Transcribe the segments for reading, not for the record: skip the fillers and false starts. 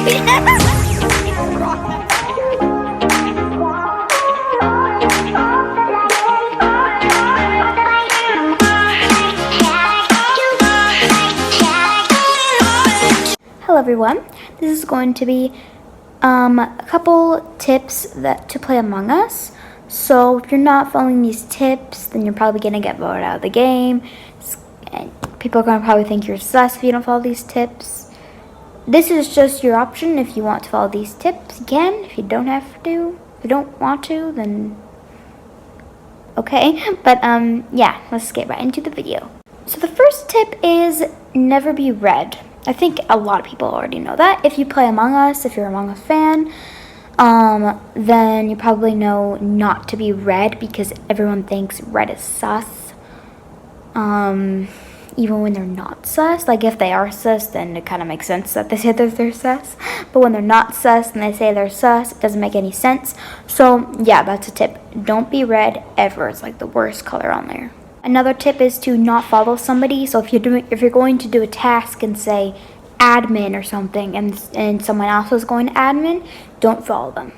Hello everyone, this is going to be a couple tips to play Among Us. So if you're not following these tips, then you're probably going to get voted out of the game. And people are going to probably think you're sus if you don't follow these tips. This is just your option. If you want to follow these tips, you can. If you don't have to, if you don't want to, then okay. But yeah, let's get right into the video. So the first tip is never be red. I think a lot of people already know that. If you play Among Us, if you're an Among Us fan, then you probably know not to be red because everyone thinks red is sus. Even when they're not sus. Like if they are sus, then it kind of makes sense that they say that they're sus. But when they're not sus and they say they're sus, it doesn't make any sense. So yeah, that's a tip. Don't be red ever. It's like the worst color on there. Another tip is to not follow somebody. So if you're going to do a task and say admin or something, and someone else is going to admin, don't follow them.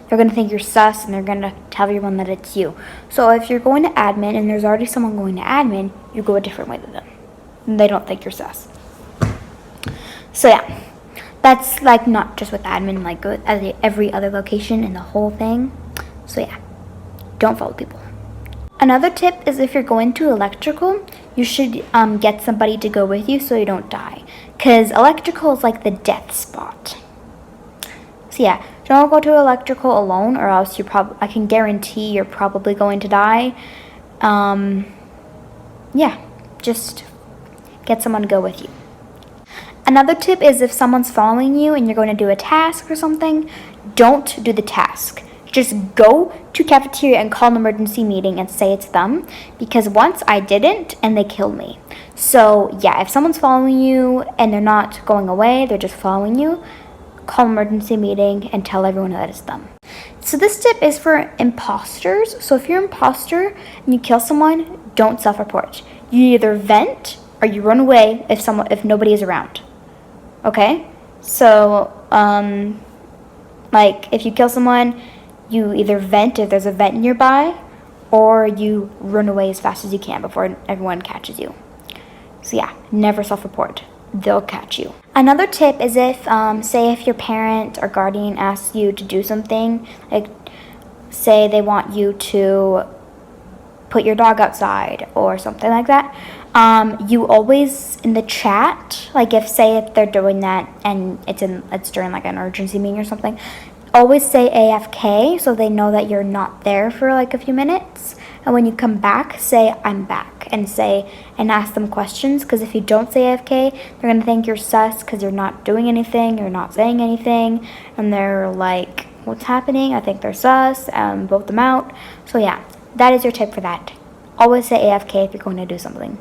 They're going to think you're sus, and they're going to tell everyone that it's you. So if you're going to admin and there's already someone going to admin, you go a different way than them. And they don't think you're sus. So yeah, that's like not just with admin, like at every other location in the whole thing. So yeah, don't follow people. Another tip is if you're going to electrical, you should get somebody to go with you so you don't die. Because electrical is like the death spot. So yeah, don't go to electrical alone or else I can guarantee you're probably going to die. Yeah, just get someone to go with you. Another tip is if someone's following you and you're going to do a task or something, don't do the task. Just go to cafeteria and call an emergency meeting and say it's them, because once I didn't and they killed me. So yeah, if someone's following you and they're not going away, they're just following you, call an emergency meeting and tell everyone that it's them. So this tip is for imposters. So if you're an imposter and you kill someone, don't self-report. You either vent or you run away if nobody is around. Okay? So like if you kill someone, you either vent if there's a vent nearby, or you run away as fast as you can before everyone catches you. So yeah, never self-report. They'll catch you. Another tip is if, say if your parent or guardian asks you to do something, like say they want you to put your dog outside or something like that, you always in the chat, like if they're doing that and it's during like an urgency meeting or something, always say AFK so they know that you're not there for like a few minutes. And when you come back, say I'm back and ask them questions, because if you don't say AFK, they're going to think you're sus because you're not doing anything, you're not saying anything, and they're like, what's happening? I think they're sus, vote them out. So yeah, that is your tip for that. Always say AFK if you're going to do something.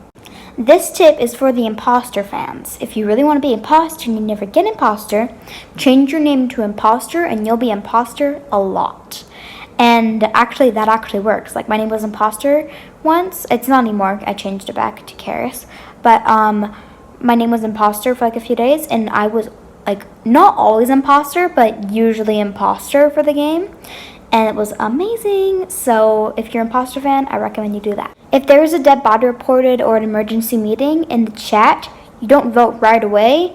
This tip is for the imposter fans. If you really want to be imposter and you never get imposter, change your name to imposter and you'll be imposter a lot. And actually, that actually works. Like my name was imposter once. It's not anymore. I changed it back to Karis. But my name was imposter for like a few days, and I was like not always imposter, but usually imposter for the game. And it was amazing. So if you're an imposter fan, I recommend you do that. If there is a dead body reported or an emergency meeting in the chat, you don't vote right away.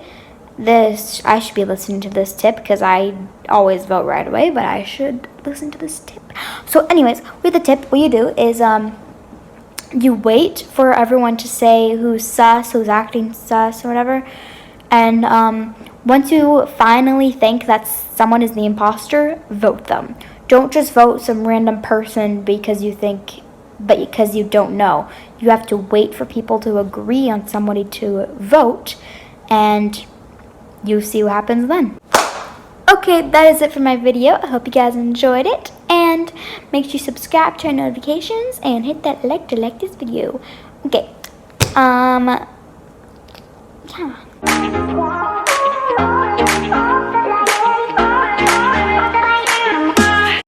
I should be listening to this tip because I always vote right away, but I should listen to this tip. So anyways, with the tip, what you do is you wait for everyone to say who's sus, who's acting sus or whatever. And once you finally think that someone is the imposter, vote them. Don't just vote some random person because you don't know. You have to wait for people to agree on somebody to vote, and you see what happens then. Okay, that is it for my video. I hope you guys enjoyed it, and make sure you subscribe, turn notifications, and hit that like to like this video. Okay, yeah.